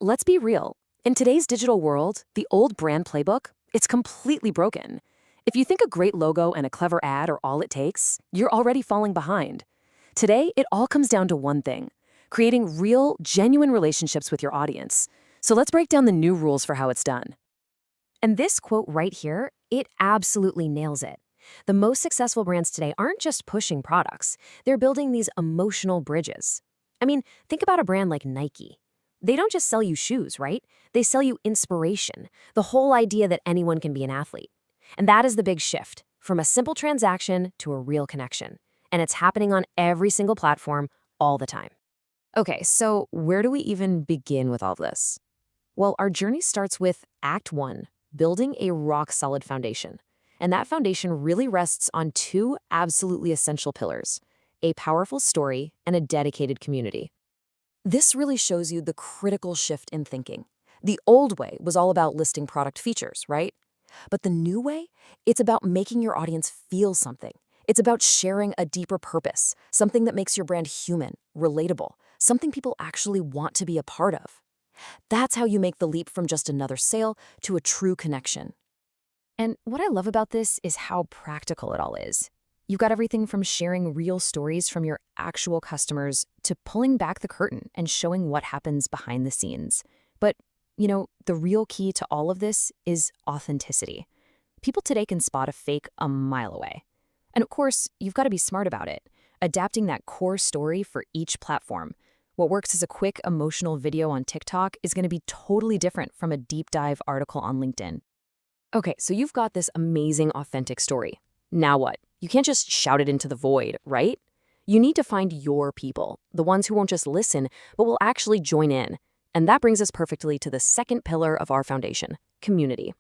let's be real. In today's digital world, the old brand playbook, it's completely broken. If you think a great logo and a clever ad are all it takes, you're already falling behind. Today, it all comes down to one thing: creating real, genuine relationships with your audience. So let's break down the new rules for how it's done. And this quote right here, it absolutely nails it. The most successful brands today aren't just pushing products, they're building these emotional bridges. I mean, think about a brand like Nike. They don't just sell you shoes, right? They sell you inspiration, the whole idea that anyone can be an athlete. And that is the big shift, from a simple transaction to a real connection. And it's happening on every single platform all the time. Okay, so where do we even begin with all this? Well, our journey starts with Act 1, building a rock-solid foundation. And that foundation really rests on two absolutely essential pillars: a powerful story and a dedicated community. This really shows you the critical shift in thinking. The old way was all about listing product features, right? But the new way, it's about making your audience feel something. It's about sharing a deeper purpose, something that makes your brand human, relatable, something people actually want to be a part of. That's how you make the leap from just another sale to a true connection. And what I love about this is how practical it all is. You've got everything from sharing real stories from your actual customers to pulling back the curtain and showing what happens behind the scenes. But, the real key to all of this is authenticity. People today can spot a fake a mile away. And of course, you've got to be smart about it, adapting that core story for each platform. What works as a quick emotional video on TikTok is going to be totally different from a deep dive article on LinkedIn. Okay, so you've got this amazing, authentic story. Now what? You can't just shout it into the void, right? You need to find your people, the ones who won't just listen, but will actually join in. And that brings us perfectly to the second pillar of our foundation: community.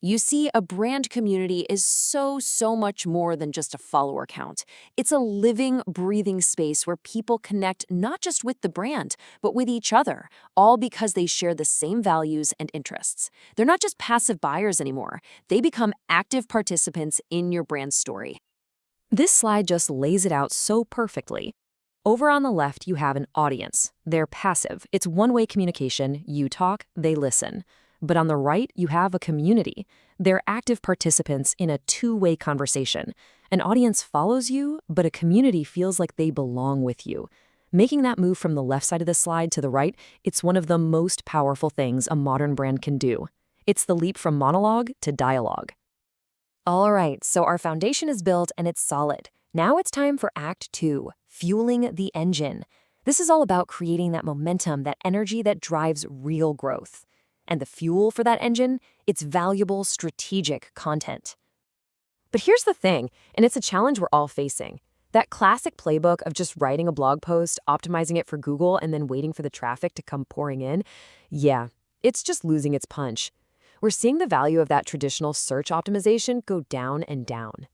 You see, a brand community is so much more than just a follower count. It's a living, breathing space where people connect not just with the brand, but with each other, all because they share the same values and interests. They're not just passive buyers anymore. They become active participants in your brand story. This slide just lays it out so perfectly. Over on the left, you have an audience. They're passive. It's one-way communication. You talk, they listen. But on the right, you have a community. They're active participants in a two-way conversation. An audience follows you, but a community feels like they belong with you. Making that move from the left side of the slide to the right, it's one of the most powerful things a modern brand can do. It's the leap from monologue to dialogue. All right, so our foundation is built and it's solid. Now it's time for Act 2, fueling the engine. This is all about creating that momentum, that energy that drives real growth. And the fuel for that engine, it's valuable, strategic content. But here's the thing, and it's a challenge we're all facing. That classic playbook of just writing a blog post, optimizing it for Google, and then waiting for the traffic to come pouring in, yeah, it's just losing its punch. We're seeing the value of that traditional search optimization go down and down.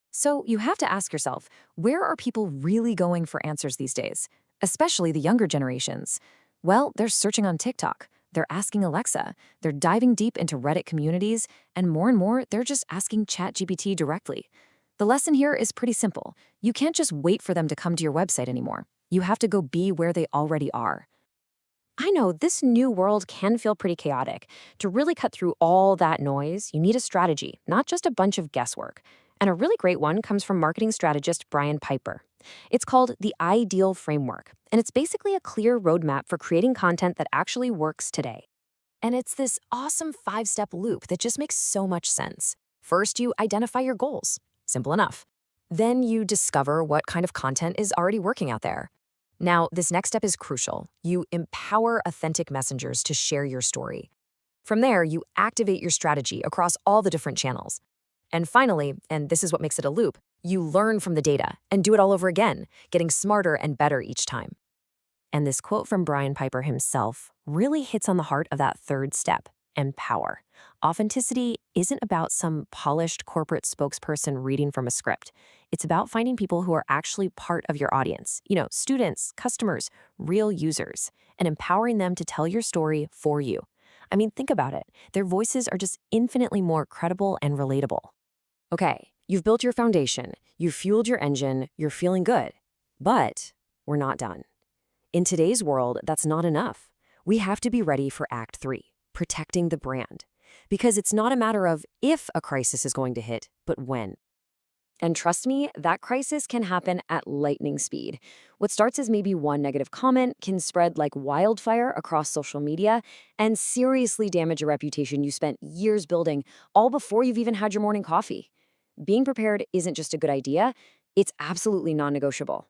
So you have to ask yourself, where are people really going for answers these days? Especially the younger generations. Well, they're searching on TikTok. They're asking Alexa, they're diving deep into Reddit communities, and more, they're just asking ChatGPT directly. The lesson here is pretty simple. You can't just wait for them to come to your website anymore. You have to go be where they already are. I know this new world can feel pretty chaotic. To really cut through all that noise, you need a strategy, not just a bunch of guesswork. And a really great one comes from marketing strategist Brian Piper. It's called the Ideal Framework, and it's basically a clear roadmap for creating content that actually works today. And it's this awesome 5-step loop that just makes so much sense. First, you identify your goals. Simple enough. Then you discover what kind of content is already working out there. Now, this next step is crucial. You empower authentic messengers to share your story. From there, you activate your strategy across all the different channels. And finally, and this is what makes it a loop, you learn from the data and do it all over again, getting smarter and better each time. And this quote from Brian Piper himself really hits on the heart of that third step: empower. Authenticity isn't about some polished corporate spokesperson reading from a script. It's about finding people who are actually part of your audience, students, customers, real users, and empowering them to tell your story for you. I mean, think about it. Their voices are just infinitely more credible and relatable. Okay, you've built your foundation, you've fueled your engine, you're feeling good. But we're not done. In today's world, that's not enough. We have to be ready for Act 3, protecting the brand. Because it's not a matter of if a crisis is going to hit, but when. And trust me, that crisis can happen at lightning speed. What starts as maybe one negative comment can spread like wildfire across social media and seriously damage a reputation you spent years building, all before you've even had your morning coffee. Being prepared isn't just a good idea, it's absolutely non-negotiable.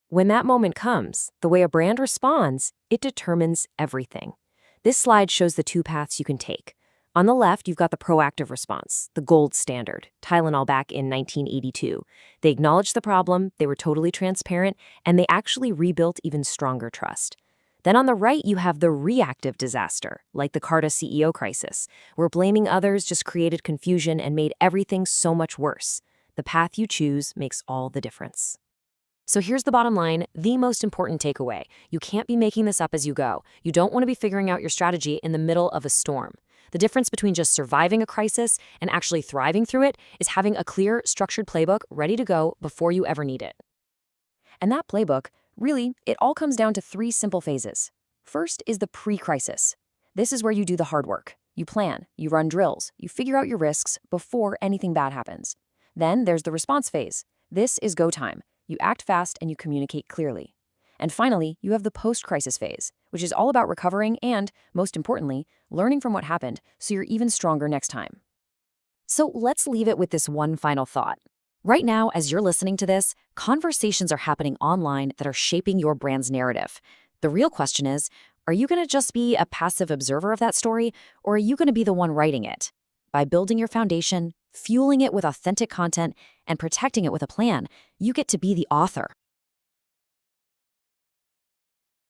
When that moment comes, the way a brand responds, it determines everything. This slide shows the two paths you can take. On the left, you've got the proactive response, the gold standard, Tylenol back in 1982. They acknowledged the problem, they were totally transparent, and they actually rebuilt even stronger trust. Then on the right, you have the reactive disaster, like the Carta CEO crisis, where blaming others just created confusion and made everything so much worse. The path you choose makes all the difference. So here's the bottom line, the most important takeaway. You can't be making this up as you go. You don't want to be figuring out your strategy in the middle of a storm. The difference between just surviving a crisis and actually thriving through it is having a clear, structured playbook ready to go before you ever need it. And that playbook, really, it all comes down to 3 simple phases. First is the pre-crisis. This is where you do the hard work. You plan, you run drills, you figure out your risks before anything bad happens. Then there's the response phase. This is go time. You act fast and you communicate clearly. And finally, you have the post-crisis phase, which is all about recovering and, most importantly, learning from what happened so you're even stronger next time. So let's leave it with this one final thought. Right now, as you're listening to this, conversations are happening online that are shaping your brand's narrative. The real question is, are you going to just be a passive observer of that story, or are you going to be the one writing it? By building your foundation, fueling it with authentic content, and protecting it with a plan, you get to be the author.